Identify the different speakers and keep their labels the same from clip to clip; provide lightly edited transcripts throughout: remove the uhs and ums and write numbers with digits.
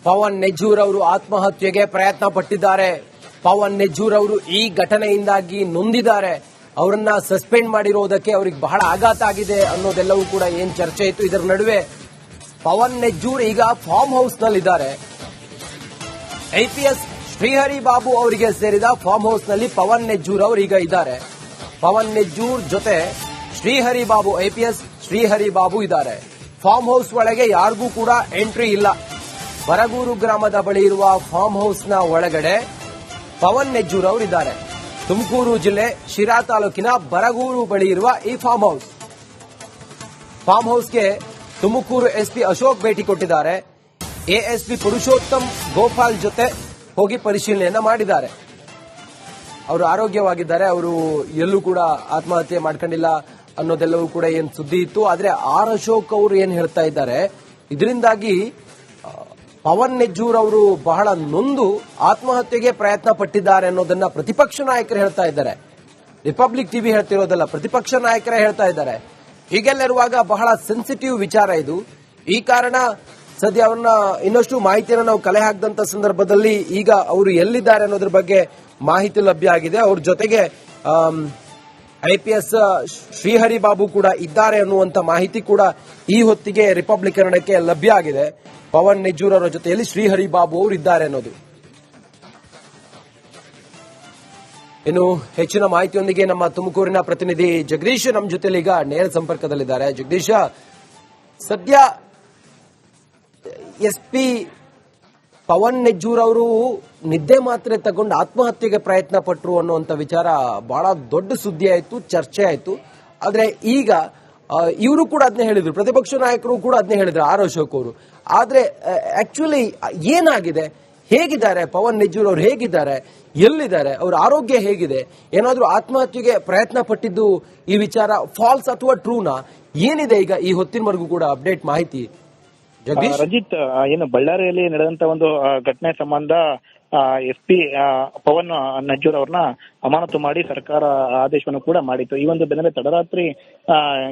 Speaker 1: ಪವನ್ ನೆಜ್ಜೂರ್ ಅವರು ಆತ್ಮಹತ್ಯೆಗೆ ಪ್ರಯತ್ನ ಪಟ್ಟಿದ್ದಾರೆ. ಪವನ್ ನೆಜ್ಜೂರ್ ಅವರು ಈ ಘಟನೆಯಿಂದಾಗಿ ನೊಂದಿದ್ದಾರೆ. ಅವರನ್ನ ಸಸ್ಪೆಂಡ್ ಮಾಡಿರೋದಕ್ಕೆ ಅವರಿಗೆ ಬಹಳ ಆಘಾತ ಆಗಿದೆ ಅನ್ನೋದೆಲ್ಲವೂ ಕೂಡ ಏನ್ ಚರ್ಚೆ ಇತ್ತು. ಇದರ ನಡುವೆ ಪವನ್ ನೆಜ್ಜೂರ್ ಈಗ ಫಾರ್ಮ್ ಹೌಸ್ ನಲ್ಲಿದ್ದಾರೆ. ಐಪಿಎಸ್ ಶ್ರೀಹರಿ ಬಾಬು ಅವರಿಗೆ ಸೇರಿದ ಫಾರ್ಮ್ ಹೌಸ್ ನಲ್ಲಿ ಪವನ್ ನೆಜ್ಜೂರ್ ಅವರು ಈಗ ಇದ್ದಾರೆ. ಪವನ್ ನೆಜ್ಜೂರ್ ಜೊತೆ ಶ್ರೀಹರಿ ಬಾಬು, ಐಪಿಎಸ್ ಶ್ರೀಹರಿ ಬಾಬು ಇದ್ದಾರೆ. ಫಾರ್ಮ್ ಹೌಸ್ ಒಳಗೆ ಯಾರಿಗೂ ಕೂಡ ಎಂಟ್ರಿ ಇಲ್ಲ. ಬರಗೂರು ಗ್ರಾಮದ ಬಳಿ ಇರುವ ಫಾರ್ಮ್ ಹೌಸ್ನ ಒಳಗಡೆ ಪವನ್ ನೆಜ್ಜೂರ್ ಅವರು ಇದ್ದಾರೆ. ತುಮಕೂರು ಜಿಲ್ಲೆ ಶಿರಾ ತಾಲೂಕಿನ ಬರಗೂರು ಬಳಿ ಇರುವ ಈ ಫಾರ್ಮ್ ಹೌಸ್ಗೆ ತುಮಕೂರು ಎಸ್ಪಿ ಅಶೋಕ್ ಭೇಟಿ ಕೊಟ್ಟಿದ್ದಾರೆ. ಎಎಸ್ಪಿ ಪುರುಷೋತ್ತಮ್ ಗೋಪಾಲ್ ಜೊತೆ ಹೋಗಿ ಪರಿಶೀಲನೆಯನ್ನ ಮಾಡಿದ್ದಾರೆ. ಅವರು ಆರೋಗ್ಯವಾಗಿದ್ದಾರೆ. ಅವರು ಎಲ್ಲೂ ಕೂಡ ಆತ್ಮಹತ್ಯೆ ಮಾಡ್ಕೊಂಡಿಲ್ಲ ಅನ್ನೋದೆಲ್ಲವೂ ಕೂಡ ಏನ್ ಸುದ್ದಿ ಇತ್ತು. ಆದ್ರೆ ಆರ್ ಅಶೋಕ್ ಅವರು ಏನ್ ಹೇಳ್ತಾ ಇದ್ದಾರೆ, ಇದರಿಂದಾಗಿ ಪವನ್ ನೆಜ್ಜೂರ್ ಅವರು ಬಹಳ ನೊಂದು ಆತ್ಮಹತ್ಯೆಗೆ ಪ್ರಯತ್ನ ಪಟ್ಟಿದ್ದಾರೆ ಅನ್ನೋದನ್ನ ಪ್ರತಿಪಕ್ಷ ನಾಯಕರು ಹೇಳ್ತಾ ಇದ್ದಾರೆ. ರಿಪಬ್ಲಿಕ್ ಟಿವಿ ಹೇಳ್ತಿರೋದಲ್ಲ, ಪ್ರತಿಪಕ್ಷ ನಾಯಕರೇ ಹೇಳ್ತಾ ಇದ್ದಾರೆ. ಹೀಗೆಲ್ಲರುವಾಗ ಬಹಳ ಸೆನ್ಸಿಟಿವ್ ವಿಚಾರ ಇದು. ಈ ಕಾರಣ ಸದ್ಯ ಅವ್ರನ್ನ ಇನ್ನಷ್ಟು ಮಾಹಿತಿಯನ್ನು ನಾವು ಕಲೆ ಹಾಕಿದಂತ ಸಂದರ್ಭದಲ್ಲಿ ಈಗ ಅವರು ಎಲ್ಲಿದ್ದಾರೆ ಅನ್ನೋದ್ರ ಬಗ್ಗೆ ಮಾಹಿತಿ ಲಭ್ಯ ಆಗಿದೆ. ಅವ್ರ ಜೊತೆಗೆ ಐಪಿಎಸ್ ಶ್ರೀಹರಿ ಬಾಬು ಕೂಡ ಇದ್ದಾರೆ ಅನ್ನುವಂತ ಮಾಹಿತಿ ಕೂಡ ಈ ಹೊತ್ತಿಗೆ ರಿಪಬ್ಲಿಕ್ ಕನ್ನಡಕ್ಕೆ ಲಭ್ಯ ಆಗಿದೆ. ಪವನ್ ನೆಜ್ಜೂರ್ ಅವರ ಜೊತೆಯಲ್ಲಿ ಶ್ರೀಹರಿ ಬಾಬು ಅವರು ಇದ್ದಾರೆ ಅನ್ನೋದು. ಇನ್ನು ಹೆಚ್ಚಿನ ಮಾಹಿತಿಯೊಂದಿಗೆ ನಮ್ಮ ತುಮಕೂರಿನ ಪ್ರತಿನಿಧಿ ಜಗದೀಶ್ ನಮ್ಮ ಜೊತೆಲಿ ಈಗ ನೇರ ಸಂಪರ್ಕದಲ್ಲಿದ್ದಾರೆ. ಜಗದೀಶ, ಸದ್ಯ ಎಸ್ಪಿ ಪವನ್ ನೆಜ್ಜೂರ್ ಅವರು ನಿದ್ದೆ ಮಾತ್ರೆ ತಗೊಂಡು ಆತ್ಮಹತ್ಯೆಗೆ ಪ್ರಯತ್ನ ಪಟ್ಟರು ಅನ್ನುವಂತ ವಿಚಾರ ಬಹಳ ದೊಡ್ಡ ಸುದ್ದಿ ಆಯಿತು, ಚರ್ಚೆ ಆಯಿತು. ಆದ್ರೆ ಈಗ ಇವರು ಕೂಡ ಅದನ್ನೇ ಹೇಳಿದ್ರು, ಪ್ರತಿಪಕ್ಷ ನಾಯಕರು ಕೂಡ ಅದನ್ನೇ ಹೇಳಿದ್ರು, ಆರ್ ಅಶೋಕ್ ಅವರು. ಆದ್ರೆ ಆಕ್ಚುಲಿ ಏನಾಗಿದೆ, ಹೇಗಿದ್ದಾರೆ ಪವನ್ ನೆಜ್ಜೂರ್ ಅವರು, ಹೇಗಿದ್ದಾರೆ, ಎಲ್ಲಿದ್ದಾರೆ, ಅವರ ಆರೋಗ್ಯ ಹೇಗಿದೆ, ಏನಾದ್ರೂ ಆತ್ಮಹತ್ಯೆಗೆ ಪ್ರಯತ್ನ ಪಟ್ಟಿದ್ದು ಈ ವಿಚಾರ ಫಾಲ್ಸ್ ಅಥವಾ ಟ್ರೂನಾ, ಏನಿದೆ ಈಗ ಈ ಹೊತ್ತಿನವರೆಗೂ ಕೂಡ ಅಪ್ಡೇಟ್ ಮಾಹಿತಿ?
Speaker 2: ರಂಜಿತ್, ಏನು ಬಳ್ಳಾರಿಯಲ್ಲಿ ನಡೆದಂತ ಒಂದು ಘಟನೆ ಸಂಬಂಧ ಎಸ್ಪಿ ಪವನ್ ನೆಜ್ಜೂರ್ ಅವ್ರನ್ನ ಅಮಾನತು ಮಾಡಿ ಸರ್ಕಾರ ಆದೇಶವನ್ನು ಕೂಡ ಮಾಡಿತ್ತು. ಈ ಒಂದು ಬೆನ್ನಲ್ಲೇ ತಡರಾತ್ರಿ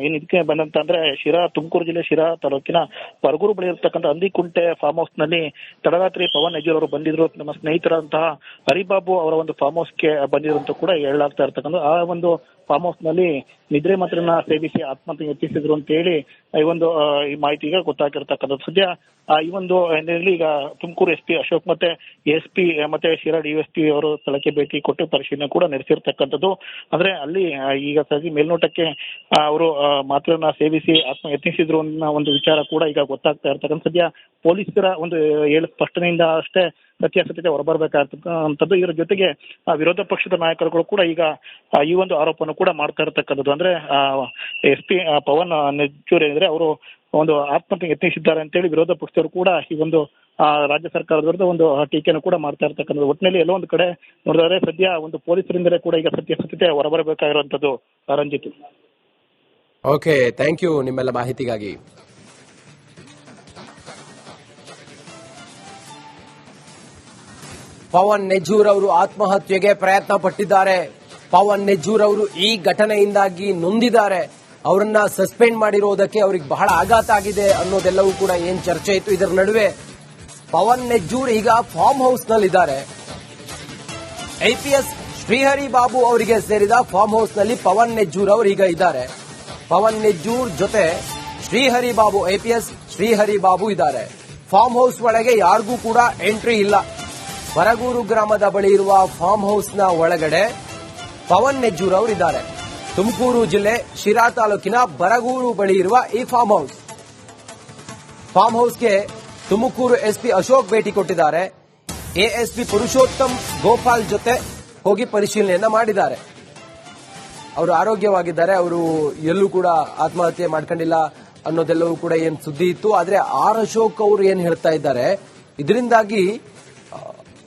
Speaker 2: ಏನ್ ಇದಕ್ಕೆ ಬಂದಂತ ಅಂದ್ರೆ ತುಮಕೂರು ಜಿಲ್ಲೆ ಶಿರಾ ತಾಲೂಕಿನ ಬರಗೂರು ಬಳಿ ಇರತಕ್ಕಂಥ ಹಂದಿಕುಂಟೆ ಫಾರ್ಮ್ ಹೌಸ್ ನಲ್ಲಿ ತಡರಾತ್ರಿ ಪವನ್ ನೆಜ್ಜೂರ್ ಅವರು ಬಂದಿದ್ರು. ನಮ್ಮ ಸ್ನೇಹಿತರಂತಹ ಹರಿಬಾಬು ಅವರ ಒಂದು ಫಾರ್ಮ್ ಹೌಸ್ಗೆ ಬಂದಿದ್ರು ಅಂತ ಕೂಡ ಹೇಳಲಾಗ್ತಾ ಇರ್ತಕ್ಕಂಥ ಆ ಒಂದು ಫಾರ್ಮ್ ಹೌಸ್ ನಲ್ಲಿ ನಿದ್ರೆ ಮಾತ್ರನ್ನ ಸೇವಿಸಿ ಆತ್ಮಹತ್ಯೆ ಯತ್ನಿಸಿದ್ರು ಅಂತ ಹೇಳಿ ಈ ಮಾಹಿತಿಗೆ ಗೊತ್ತಾಗಿರ್ತಕ್ಕಂಥದ್ದು. ಸದ್ಯ ಈ ಒಂದು ಹಿನ್ನೆಲೆಯಲ್ಲಿ ಈಗ ತುಮಕೂರು ಎಸ್ಪಿ ಅಶೋಕ್ ಮತ್ತೆ ಎಸ್ಪಿ ಮತ್ತೆ ಶಿರಾ ಡಿಎಸ್ಪಿ ಅವರು ಸ್ಥಳಕ್ಕೆ ಭೇಟಿ ಕೊಟ್ಟು ಪರಿಶೀಲನೆ ಕೂಡ ನಡೆಸಿರ್ತಕ್ಕಂಥದ್ದು. ಅಂದ್ರೆ ಅಲ್ಲಿ ಈಗ ಸದ್ಯ ಮೇಲ್ನೋಟಕ್ಕೆ ಅವರು ಮಾತ್ರನ್ನ ಸೇವಿಸಿ ಆತ್ಮ ಯತ್ನಿಸಿದ್ರು ಅನ್ನೋ ಒಂದು ವಿಚಾರ ಕೂಡ ಈಗ ಗೊತ್ತಾಗ್ತಾ ಇರ್ತಕ್ಕಂಥ. ಸದ್ಯ ಪೊಲೀಸರ ಒಂದು ಸ್ಪಷ್ಟನೆಯಿಂದ ಅಷ್ಟೇ ಸತ್ಯಾಸತ್ಯತೆ ಹೊರಬರಬೇಕಾಗಿರ್ತಕ್ಕಂಥದ್ದು. ಇದರ ಜೊತೆಗೆ ವಿರೋಧ ಪಕ್ಷದ ನಾಯಕರುಗಳು ಕೂಡ ಈಗ ಈ ಒಂದು ಆರೋಪವನ್ನು ಕೂಡ ಮಾಡ್ತಾ ಇರತಕ್ಕಂಥದ್ದು. ಅಂದ್ರೆ ಎಸ್ಪಿ ಪವನ್ ನೆಜ್ಜೂರ್ ಏನಿದ್ರೆ ಅವರು ಒಂದು ಆತ್ಮಹತ್ಯೆ ಯತ್ನಿಸಿದ್ದಾರೆ ಅಂತೇಳಿ ವಿರೋಧ ಪಕ್ಷದವರು ಕೂಡ ಈ ಒಂದು ರಾಜ್ಯ ಸರ್ಕಾರದ ವಿರುದ್ಧ ಒಂದು ಟೀಕೆಯನ್ನು ಕೂಡ ಮಾಡ್ತಾ ಇರ್ತಕ್ಕಂಥದ್ದು. ಒಟ್ಟಿನಲ್ಲಿ ಎಲ್ಲೋ ಒಂದು ಕಡೆ ನೋಡಿದ್ರೆ ಸದ್ಯ ಒಂದು ಪೊಲೀಸರಿಂದಲೇ ಕೂಡ ಈಗ ಸತ್ಯಾಸತ್ಯತೆ ಹೊರಬರಬೇಕಾಗಿರುವಂತದ್ದು. ರಂಜಿತ್,
Speaker 1: ಓಕೆ, ಥ್ಯಾಂಕ್ ಯು ನಿಮ್ಮೆಲ್ಲ ಮಾಹಿತಿಗಾಗಿ. ಪವನ್ ನೆಜ್ಜೂರ್ ಅವರು ಆತ್ಮಹತ್ಯೆಗೆ ಪ್ರಯತ್ನ ಪಟ್ಟಿದ್ದಾರೆ. ಪವನ್ ನೆಜ್ಜೂರ್ ಅವರು ಈ ಘಟನೆಯಿಂದಾಗಿ ನೊಂದಿದ್ದಾರೆ. ಅವರನ್ನ ಸಸ್ಪೆಂಡ್ ಮಾಡಿರೋದಕ್ಕೆ ಅವರಿಗೆ ಬಹಳ ಆಘಾತ ಆಗಿದೆ ಅನ್ನೋದೆಲ್ಲವೂ ಕೂಡ ಏನ್ ಚರ್ಚೆ ಇತ್ತು. ಇದರ ನಡುವೆ ಪವನ್ ನೆಜ್ಜೂರ್ ಈಗ ಫಾರ್ಮ್ ಹೌಸ್ ನಲ್ಲಿದ್ದಾರೆ. ಐಪಿಎಸ್ ಶ್ರೀಹರಿ ಬಾಬು ಅವರಿಗೆ ಸೇರಿದ ಫಾರ್ಮ್ ಹೌಸ್ ನಲ್ಲಿ ಪವನ್ ನೆಜ್ಜೂರ್ ಅವರು ಈಗ ಇದ್ದಾರೆ. ಪವನ್ ನೆಜ್ಜೂರ್ ಜೊತೆ ಶ್ರೀಹರಿ ಬಾಬು, ಐಪಿಎಸ್ ಶ್ರೀಹರಿ ಬಾಬು ಇದ್ದಾರೆ. ಫಾರ್ಮ್ ಹೌಸ್ ಒಳಗೆ ಯಾರಿಗೂ ಕೂಡ ಎಂಟ್ರಿ ಇಲ್ಲ. ಬರಗೂರು ಗ್ರಾಮದ ಬಳಿ ಇರುವ ಫಾರ್ಮ್ ಹೌಸ್ನ ಒಳಗಡೆ ಪವನ್ ನೆಜ್ಜೂರ್ ಅವರು ಇದ್ದಾರೆ. ತುಮಕೂರು ಜಿಲ್ಲೆ ಶಿರಾ ತಾಲೂಕಿನ ಬರಗೂರು ಬಳಿ ಇರುವ ಈ ಫಾರ್ಮ್ ಹೌಸ್ಗೆ ತುಮಕೂರು ಎಸ್ಪಿ ಅಶೋಕ್ ಭೇಟಿ ಕೊಟ್ಟಿದ್ದಾರೆ. ಎಎಸ್ಪಿ ಪುರುಷೋತ್ತಮ್ ಗೋಪಾಲ್ ಜೊತೆ ಹೋಗಿ ಪರಿಶೀಲನೆಯನ್ನ ಮಾಡಿದ್ದಾರೆ. ಅವರು ಆರೋಗ್ಯವಾಗಿದ್ದಾರೆ. ಅವರು ಎಲ್ಲೂ ಕೂಡ ಆತ್ಮಹತ್ಯೆ ಮಾಡ್ಕೊಂಡಿಲ್ಲ ಅನ್ನೋದೆಲ್ಲವೂ ಕೂಡ ಏನ್ ಸುದ್ದಿ ಇತ್ತು. ಆದ್ರೆ ಆರ್ ಅಶೋಕ್ ಅವರು ಏನ್ ಹೇಳ್ತಾ ಇದ್ದಾರೆ, ಇದರಿಂದಾಗಿ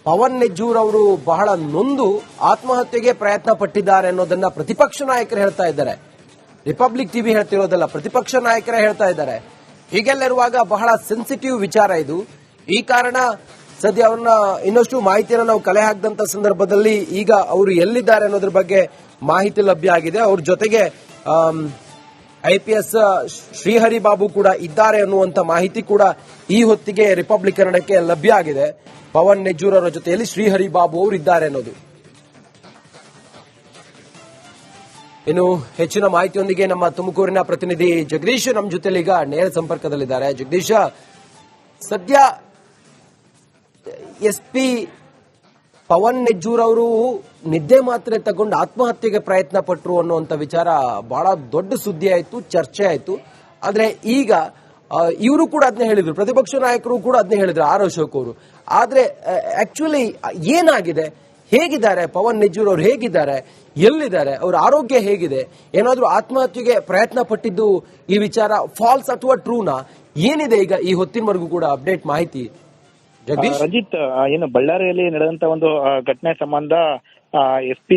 Speaker 1: ಪವನ್ ನೆಜ್ಜೂರ್ ಅವರು ಬಹಳ ನೊಂದು ಆತ್ಮಹತ್ಯೆಗೆ ಪ್ರಯತ್ನ ಪಟ್ಟಿದ್ದಾರೆ ಅನ್ನೋದನ್ನ ಪ್ರತಿಪಕ್ಷ ನಾಯಕರು ಹೇಳ್ತಾ ಇದ್ದಾರೆ. ರಿಪಬ್ಲಿಕ್ ಟಿವಿ ಹೇಳ್ತಿರೋದಲ್ಲ, ಪ್ರತಿಪಕ್ಷ ನಾಯಕರೇ ಹೇಳ್ತಾ ಇದ್ದಾರೆ. ಹೀಗೆಲ್ಲರುವಾಗ ಬಹಳ ಸೆನ್ಸಿಟಿವ್ ವಿಚಾರ ಇದು. ಈ ಕಾರಣ ಸದ್ಯ ಅವ್ರನ್ನ ಇನ್ನಷ್ಟು ಮಾಹಿತಿಯನ್ನು ನಾವು ಕಲೆ ಹಾಕಿದಂತ ಸಂದರ್ಭದಲ್ಲಿ ಈಗ ಅವರು ಎಲ್ಲಿದ್ದಾರೆ ಅನ್ನೋದ್ರ ಬಗ್ಗೆ ಮಾಹಿತಿ ಲಭ್ಯ ಆಗಿದೆ. ಅವ್ರ ಜೊತೆಗೆ IPS ಶ್ರೀಹರಿ ಬಾಬು ಕೂಡ ಇದ್ದಾರೆ ಅನ್ನುವಂತ ಮಾಹಿತಿ ಕೂಡ ಈ ಹೊತ್ತಿಗೆ ರಿಪಬ್ಲಿಕ್ ಕನ್ನಡಕ್ಕೆ ಲಭ್ಯ ಆಗಿದೆ. ಪವನ್ ನೆಜ್ಜೂರ್ ಅವರ ಜೊತೆಯಲ್ಲಿ ಶ್ರೀಹರಿ ಬಾಬು ಅವರು ಇದ್ದಾರೆ ಅನ್ನೋದು. ಇನ್ನು ಹೆಚ್ಚಿನ ಮಾಹಿತಿಯೊಂದಿಗೆ ನಮ್ಮ ತುಮಕೂರಿನ ಪ್ರತಿನಿಧಿ ಜಗದೀಶ್ ನಮ್ಮ ಜೊತೆಲಿ ಈಗ ನೇರ ಸಂಪರ್ಕದಲ್ಲಿದ್ದಾರೆ. ಜಗದೀಶ, ಸದ್ಯ SP ಪವನ್ ನೆಜ್ಜೂರ್ ಅವರು ನಿದ್ದೆ ಮಾತ್ರೆ ತಗೊಂಡು ಆತ್ಮಹತ್ಯೆಗೆ ಪ್ರಯತ್ನ ಪಟ್ಟರು ಅನ್ನುವಂತ ವಿಚಾರ ಬಹಳ ದೊಡ್ಡ ಸುದ್ದಿ ಆಯ್ತು, ಚರ್ಚೆ ಆಯ್ತು. ಆದ್ರೆ ಈಗ ಇವರು ಕೂಡ ಅದನ್ನೇ ಹೇಳಿದ್ರು, ಪ್ರತಿಪಕ್ಷ ನಾಯಕರು ಕೂಡ ಅದನ್ನೇ ಹೇಳಿದ್ರು, ಆರ್ ಅಶೋಕ್ ಅವರು. ಆದ್ರೆ ಆಕ್ಚುಲಿ ಏನಾಗಿದೆ, ಹೇಗಿದ್ದಾರೆ ಪವನ್ ನೆಜ್ಜೂರ್ ಅವರು, ಹೇಗಿದ್ದಾರೆ, ಎಲ್ಲಿದ್ದಾರೆ, ಅವರ ಆರೋಗ್ಯ ಹೇಗಿದೆ, ಏನಾದ್ರೂ ಆತ್ಮಹತ್ಯೆಗೆ ಪ್ರಯತ್ನ ಪಟ್ಟಿದ್ದು ಈ ವಿಚಾರ ಫಾಲ್ಸ್ ಅಥವಾ ಟ್ರೂನಾ, ಏನಿದೆ ಈಗ ಈ ಹೊತ್ತಿನವರೆಗೂ ಕೂಡ ಅಪ್ಡೇಟ್ ಮಾಹಿತಿ? ಜಗದೀಶ್,
Speaker 2: ರಂಜಿತ್, ಏನು ಬಳ್ಳಾರಿಯಲ್ಲಿ ನಡೆದಂತ ಒಂದು ಘಟನೆ ಸಂಬಂಧ SP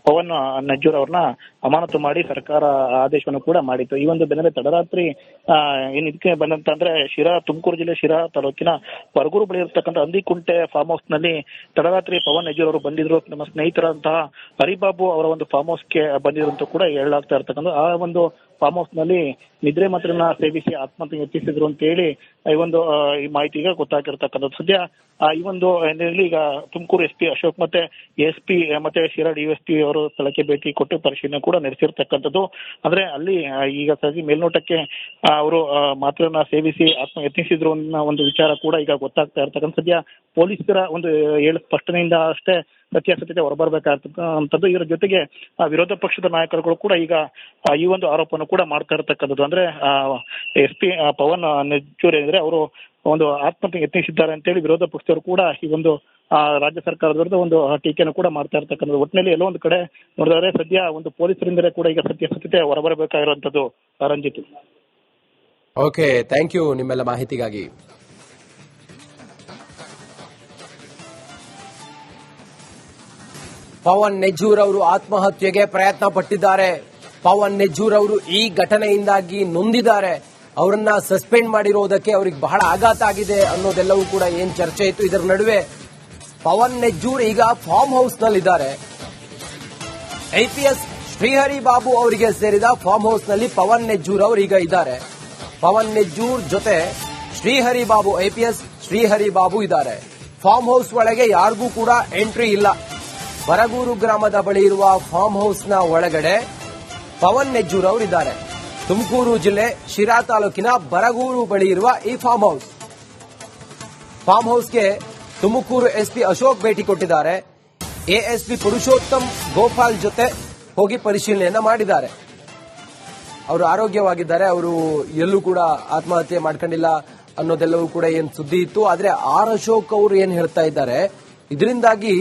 Speaker 2: ಪವನ್ ನಜ್ಜೂರ್ ಅವ್ರನ್ನ ಅಮಾನತು ಮಾಡಿ ಸರ್ಕಾರ ಆದೇಶವನ್ನು ಕೂಡ ಮಾಡಿತ್ತು. ಈ ಒಂದು ಬೆನ್ನಲ್ಲೇ ತಡರಾತ್ರಿ ಏನ್ ಇದಕ್ಕೆ ಬಂದಂತಂದ್ರೆ ತುಮಕೂರು ಜಿಲ್ಲೆ ಶಿರಾ ತಾಲೂಕಿನ ಪರಗೂರು ಬಳಿ ಇರತಕ್ಕಂಥ ಅಂದಿಕುಂಟೆ ಫಾರ್ಮ್ ಹೌಸ್ ನಲ್ಲಿ ತಡರಾತ್ರಿ ಪವನ್ ನಜ್ಜೂರ್ ಅವರು ಬಂದಿದ್ರು. ನಮ್ಮ ಸ್ನೇಹಿತರಂತಹ ಹರಿಬಾಬು ಅವರ ಒಂದು ಫಾರ್ಮ್ ಹೌಸ್ ಗೆ ಬಂದಿದ್ರು ಅಂತ ಕೂಡ ಹೇಳಲಾಗ್ತಾ ಇರ್ತಕ್ಕಂಥ ಆ ಒಂದು ಫಾರ್ಮ್ ಹೌಸ್ ನಲ್ಲಿ ನಿದ್ರೆ ಮಾತ್ರನ್ನ ಸೇವಿಸಿ ಆತ್ಮಹತ್ಯೆ ಯತ್ನಿಸಿದ್ರು ಅಂತ ಹೇಳಿ ಈ ಮಾಹಿತಿ ಈಗ ಗೊತ್ತಾಗಿರ್ತಕ್ಕಂಥದ್ದು. ಸದ್ಯ ಈ ಒಂದು ಈಗ ತುಮಕೂರು SP ಅಶೋಕ್ ಮತ್ತೆ SP ಮತ್ತೆ ಶಿರಾ DSP ಅವರು ಸ್ಥಳಕ್ಕೆ ಭೇಟಿ ಕೊಟ್ಟು ಪರಿಶೀಲನೆ ಕೂಡ ನಡೆಸಿರ್ತಕ್ಕಂಥದ್ದು. ಅಂದ್ರೆ ಅಲ್ಲಿ ಈಗ ಸದ್ಯ ಮೇಲ್ನೋಟಕ್ಕೆ ಅವರು ಮಾತ್ರನ್ನ ಸೇವಿಸಿ ಆತ್ಮ ಯತ್ನಿಸಿದ್ರು ಅನ್ನೋ ಒಂದು ವಿಚಾರ ಕೂಡ ಈಗ ಗೊತ್ತಾಗ್ತಾ ಇರ್ತಕ್ಕಂಥ. ಸದ್ಯ ಪೊಲೀಸರ ಒಂದು ಸ್ಪಷ್ಟನೆಯಿಂದ ಅಷ್ಟೇ ಸತ್ಯಾಸತ್ಯತೆ ಹೊರಬರ್ಬೇಕಾಗ್ತಕ್ಕಂಥದ್ದು. ಇದರ ಜೊತೆಗೆ ವಿರೋಧ ಪಕ್ಷದ ನಾಯಕರುಗಳು ಕೂಡ ಈಗ ಈ ಒಂದು ಆರೋಪವನ್ನು ಕೂಡ ಮಾಡ್ತಾ ಇರತಕ್ಕಂಥದ್ದು. ಅಂದ್ರೆ SP ಪವನ್ ನೆಜ್ಜೂರ್ ಏನಿದ್ರೆ ಅವರು ಒಂದು ಆತ್ಮಹತ್ಯೆ ಯತ್ನಿಸಿದ್ದಾರೆ ಅಂತೇಳಿ ವಿರೋಧ ಪಕ್ಷದವರು ಕೂಡ ಈ ಒಂದು ರಾಜ್ಯ ಸರ್ಕಾರದ ವಿರುದ್ಧ ಒಂದು ಟೀಕೆಯನ್ನು ಕೂಡ ಮಾಡ್ತಾ ಇರ್ತಕ್ಕಂಥದ್ದು. ಒಟ್ಟಿನಲ್ಲಿ ಎಲ್ಲೋ ಒಂದು ಕಡೆ ನೋಡಿದ್ರೆ ಸದ್ಯ ಒಂದು ಪೊಲೀಸರಿಂದಲೇ ಕೂಡ ಈಗ ಸತ್ಯಾಸತ್ಯತೆ ಹೊರಬರಬೇಕಾಗಿರುವಂತದ್ದು. ರಂಜಿತ್,
Speaker 1: ಓಕೆ, ಥ್ಯಾಂಕ್ ಯು ನಿಮ್ಮೆಲ್ಲ ಮಾಹಿತಿಗಾಗಿ. ಪವನ್ ನೆಜ್ಜೂರ್ ಅವರು ಆತ್ಮಹತ್ಯೆಗೆ ಪ್ರಯತ್ನ ಪಟ್ಟಿದ್ದಾರೆ. ಪವನ್ ನೆಜ್ಜೂರ್ ಅವರು ಈ ಘಟನೆಯಿಂದಾಗಿ ನೊಂದಿದ್ದಾರೆ. ಅವರನ್ನ ಸಸ್ಪೆಂಡ್ ಮಾಡಿರೋದಕ್ಕೆ ಅವರಿಗೆ ಬಹಳ ಆಘಾತ ಆಗಿದೆ ಅನ್ನೋದೆಲ್ಲವೂ ಕೂಡ ಏನ್ ಚರ್ಚೆ ಇತ್ತು. ಇದರ ನಡುವೆ ಪವನ್ ನೆಜ್ಜೂರ್ ಈಗ ಫಾರ್ಮ್ ಹೌಸ್ ನಲ್ಲಿದ್ದಾರೆ. IPS ಶ್ರೀಹರಿ ಬಾಬು ಅವರಿಗೆ ಸೇರಿದ ಫಾರ್ಮ್ ಹೌಸ್ ನಲ್ಲಿ ಪವನ್ ನೆಜ್ಜೂರ್ ಅವರು ಈಗ ಇದ್ದಾರೆ. ಪವನ್ ನೆಜ್ಜೂರ್ ಜೊತೆ ಶ್ರೀಹರಿ ಬಾಬು, IPS ಶ್ರೀಹರಿ ಬಾಬು ಇದ್ದಾರೆ. ಫಾರ್ಮ್ ಹೌಸ್ ಒಳಗೆ ಯಾರಿಗೂ ಕೂಡ ಎಂಟ್ರಿ ಇಲ್ಲ. ಬರಗೂರು ಗ್ರಾಮದ ಬಳಿ ಇರುವ ಫಾರ್ಮ್ ಹೌಸ್ ನ ಒಳಗಡೆ ಪವನ್ ನೆಜ್ಜೂರ್ ಅವರು ಇದ್ದಾರೆ. ತುಮಕೂರು ಜಿಲ್ಲೆ ಶಿರಾ ತಾಲೂಕಿನ ಬರಗೂರು ಬಳಿ ಇರುವ ಈ ಫಾರ್ಮ್ ಹೌಸ್ಗೆ ತುಮಕೂರು SP ಅಶೋಕ್ ಭೇಟಿ ಕೊಟ್ಟಿದ್ದಾರೆ. ASP ಪುರುಷೋತ್ತಮ್ ಗೋಪಾಲ್ ಜೊತೆ ಹೋಗಿ ಪರಿಶೀಲನೆಯನ್ನ ಮಾಡಿದ್ದಾರೆ. ಅವರು ಆರೋಗ್ಯವಾಗಿದ್ದಾರೆ, ಅವರು ಎಲ್ಲೂ ಕೂಡ ಆತ್ಮಹತ್ಯೆ ಮಾಡ್ಕೊಂಡಿಲ್ಲ ಅನ್ನೋದೆಲ್ಲವೂ ಕೂಡ ಏನ್ ಸುದ್ದಿ ಇತ್ತು. ಆದ್ರೆ ಆರ್ ಅಶೋಕ್ ಅವರು ಏನ್ ಹೇಳ್ತಾ ಇದ್ದಾರೆ, ಇದರಿಂದಾಗಿ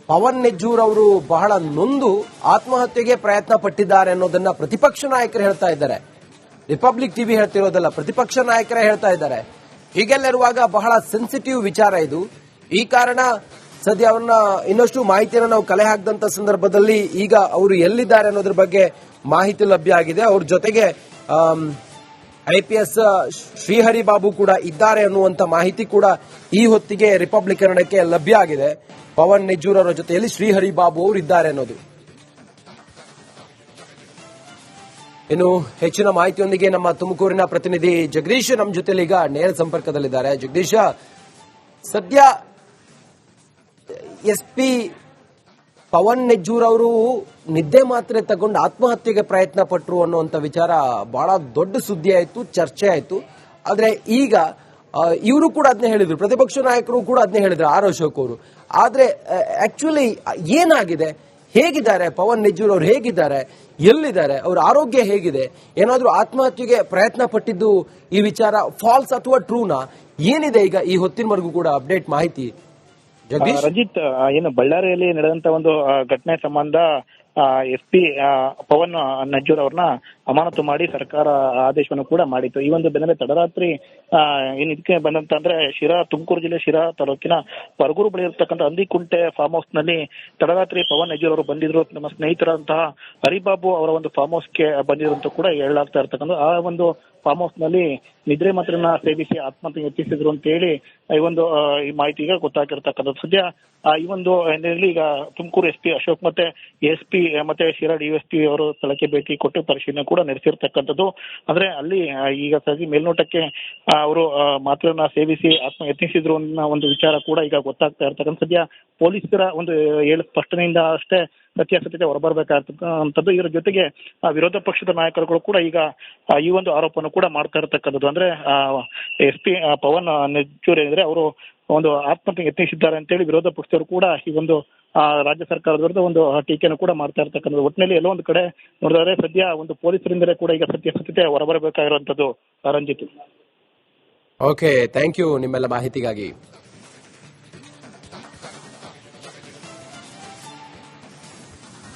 Speaker 1: ಪವನ್ ನೆಜ್ಜೂರ್ ಅವರು ಬಹಳ ನೊಂದು ಆತ್ಮಹತ್ಯೆಗೆ ಪ್ರಯತ್ನ ಪಟ್ಟಿದ್ದಾರೆ ಅನ್ನೋದನ್ನ ಪ್ರತಿಪಕ್ಷ ನಾಯಕರು ಹೇಳ್ತಾ ಇದ್ದಾರೆ. ರಿಪಬ್ಲಿಕ್ ಟಿವಿ ಹೇಳ್ತಿರೋದಲ್ಲ, ಪ್ರತಿಪಕ್ಷ ನಾಯಕರೇ ಹೇಳ್ತಾ ಇದ್ದಾರೆ. ಹೀಗೆಲ್ಲರುವಾಗ ಬಹಳ ಸೆನ್ಸಿಟಿವ್ ವಿಚಾರ ಇದು. ಈ ಕಾರಣ ಸದ್ಯ ಅವ್ರನ್ನ ಇನ್ನಷ್ಟು ಮಾಹಿತಿಯನ್ನು ನಾವು ಕಲೆ ಹಾಕಿದಂತ ಸಂದರ್ಭದಲ್ಲಿ ಈಗ ಅವರು ಎಲ್ಲಿದ್ದಾರೆ ಅನ್ನೋದ್ರ ಬಗ್ಗೆ ಮಾಹಿತಿ ಲಭ್ಯ ಆಗಿದೆ. ಅವ್ರ ಜೊತೆಗೆ IPS ಶ್ರೀಹರಿ ಬಾಬು ಕೂಡ ಇದ್ದಾರೆ ಅನ್ನುವಂತ ಮಾಹಿತಿ ಕೂಡ ಈ ಹೊತ್ತಿಗೆ ರಿಪಬ್ಲಿಕ್ ಕನ್ನಡಕ್ಕೆ ಲಭ್ಯ ಆಗಿದೆ. ಪವನ್ ನೆಜ್ಜೂರ್ ಅವರ ಜೊತೆಯಲ್ಲಿ ಶ್ರೀಹರಿ ಬಾಬು ಅವರು ಇದ್ದಾರೆ ಅನ್ನೋದು. ಇನ್ನು ಹೆಚ್ಚಿನ ಮಾಹಿತಿಯೊಂದಿಗೆ ನಮ್ಮ ತುಮಕೂರಿನ ಪ್ರತಿನಿಧಿ ಜಗದೀಶ್ ನಮ್ಮ ಜೊತೆಲಿ ಈಗ ನೇರ ಸಂಪರ್ಕದಲ್ಲಿದ್ದಾರೆ. ಜಗದೀಶ, ಸದ್ಯ SP ಪವನ್ ನೆಜ್ಜೂರ್ ಅವರು ನಿದ್ದೆ ಮಾತ್ರೆ ತಗೊಂಡು ಆತ್ಮಹತ್ಯೆಗೆ ಪ್ರಯತ್ನ ಪಟ್ಟರು ಅನ್ನುವಂತ ವಿಚಾರ ಬಹಳ ದೊಡ್ಡ ಸುದ್ದಿ ಆಯ್ತು, ಚರ್ಚೆ ಆಯ್ತು. ಆದ್ರೆ ಈಗ ಇವರು ಕೂಡ ಅದನ್ನೇ ಹೇಳಿದ್ರು, ಪ್ರತಿಪಕ್ಷ ನಾಯಕರು ಕೂಡ ಅದನ್ನೇ ಹೇಳಿದ್ರು, ಆರ್ ಅಶೋಕ್ ಅವರು. ಆದ್ರೆ ಆಕ್ಚುಲಿ ಏನಾಗಿದೆ, ಹೇಗಿದ್ದಾರೆ ಪವನ್ ನೆಜ್ಜೂರ್ ಅವರು, ಹೇಗಿದ್ದಾರೆ, ಎಲ್ಲಿದ್ದಾರೆ, ಅವರ ಆರೋಗ್ಯ ಹೇಗಿದೆ, ಏನಾದ್ರೂ ಆತ್ಮಹತ್ಯೆಗೆ ಪ್ರಯತ್ನ ಪಟ್ಟಿದ್ದು ಈ ವಿಚಾರ ಫಾಲ್ಸ್ ಅಥವಾ ಟ್ರೂನಾ, ಏನಿದೆ ಈಗ ಈ ಹೊತ್ತಿನವರೆಗೂ ಕೂಡ ಅಪ್ಡೇಟ್ ಮಾಹಿತಿ? ಜಗದೀಶ್,
Speaker 2: ರಂಜಿತ್, ಏನು ಬಳ್ಳಾರಿಯಲ್ಲಿ ನಡೆದಂತ ಒಂದು ಘಟನೆ ಸಂಬಂಧ SP ಪವನ್ ನಜ್ಜೂರ್ ಅವ್ರನ್ನ ಅಮಾನತು ಮಾಡಿ ಸರ್ಕಾರ ಆದೇಶವನ್ನು ಕೂಡ ಮಾಡಿತ್ತು. ಈ ಒಂದು ಬೆನ್ನಲ್ಲೇ ತಡರಾತ್ರಿ ಏನ್ ಇದಕ್ಕೆ ಬಂದಂತಂದ್ರೆ ತುಮಕೂರು ಜಿಲ್ಲೆ ಶಿರಾ ತಾಲೂಕಿನ ಪರಗೂರು ಬಳಿ ಇರತಕ್ಕಂಥ ಅಂದಿಕುಂಟೆ ಫಾರ್ಮ್ ಹೌಸ್ ನಲ್ಲಿ ತಡರಾತ್ರಿ ಪವನ್ ನಜ್ಜೂರ್ ಅವರು ಬಂದಿದ್ರು. ನಮ್ಮ ಸ್ನೇಹಿತರಂತಹ ಹರಿಬಾಬು ಅವರ ಒಂದು ಫಾರ್ಮ್ ಹೌಸ್ ಗೆ ಬಂದಿದ್ರು ಅಂತ ಕೂಡ ಹೇಳಲಾಗ್ತಾ ಇರ್ತಕ್ಕಂಥ. ಆ ಒಂದು ಫಾರ್ಮ್ ಹೌಸ್ ನಲ್ಲಿ ನಿದ್ರೆ ಮಾತ್ರನ್ನ ಸೇವಿಸಿ ಆತ್ಮಹತ್ಯೆ ಯತ್ನಿಸಿದ್ರು ಅಂತ ಹೇಳಿ ಈ ಮಾಹಿತಿ ಈಗ ಗೊತ್ತಾಗಿರ್ತಕ್ಕಂಥದ್ದು. ಸದ್ಯ ಈ ಒಂದು ಈಗ ತುಮಕೂರು SP ಅಶೋಕ್ ಮತ್ತೆ SP ಮತ್ತೆ ಶಿರಾ ಡಿಎಸ್ಪಿ ಅವರು ಸ್ಥಳಕ್ಕೆ ಭೇಟಿ ಕೊಟ್ಟು ಪರಿಶೀಲನೆ ಕೂಡ ನಡೆಸಿರ್ತಕ್ಕಂಥದ್ದು. ಅಂದ್ರೆ ಅಲ್ಲಿ ಈಗ ಸದ್ಯ ಮೇಲ್ನೋಟಕ್ಕೆ ಅವರು ಮಾತ್ರನ್ನ ಸೇವಿಸಿ ಆತ್ಮ ಯತ್ನಿಸಿದ್ರು ಅನ್ನೋ ಒಂದು ವಿಚಾರ ಕೂಡ ಈಗ ಗೊತ್ತಾಗ್ತಾ ಇರ್ತಕ್ಕಂಥ. ಸದ್ಯ ಪೊಲೀಸರ ಒಂದು ಸ್ಪಷ್ಟನೆಯಿಂದ ಅಷ್ಟೇ ಸತ್ಯಾಸತ್ಯತೆ ಹೊರಬರ್ಬೇಕಾಗಿರ್ತಕ್ಕಂಥದ್ದು. ಇದರ ಜೊತೆಗೆ ವಿರೋಧ ಪಕ್ಷದ ನಾಯಕರುಗಳು ಕೂಡ ಈಗ ಈ ಒಂದು ಆರೋಪವನ್ನು ಕೂಡ ಮಾಡ್ತಾ ಇರತಕ್ಕಂಥದ್ದು. ಅಂದ್ರೆ SP ಪವನ್ ನೆಜ್ಜೂರ್ ಏನಿದ್ರೆ ಅವರು ಒಂದು ಆತ್ಮಹತ್ಯೆ ಯತ್ನಿಸಿದ್ದಾರೆ ಅಂತೇಳಿ ವಿರೋಧ ಪಕ್ಷದವರು ಕೂಡ ಈ ಒಂದು ರಾಜ್ಯ ಸರ್ಕಾರದ ವಿರುದ್ಧ ಒಂದು ಟೀಕೆಯನ್ನು ಕೂಡ ಮಾಡ್ತಾ ಇರ್ತಕ್ಕಂಥದ್ದು. ಒಟ್ಟಿನಲ್ಲಿ ಎಲ್ಲೋ ಒಂದು ಕಡೆ ನೋಡಿದ್ರೆ ಸದ್ಯ ಒಂದು ಪೊಲೀಸರಿಂದಲೇ ಕೂಡ ಈಗ ಸತ್ಯಾಸತ್ಯತೆ ಹೊರಬರಬೇಕಾಗಿರುವಂತದ್ದು. ರಂಜಿತ್,
Speaker 1: ಓಕೆ, ಥ್ಯಾಂಕ್ ಯು ನಿಮ್ಮೆಲ್ಲ ಮಾಹಿತಿಗಾಗಿ.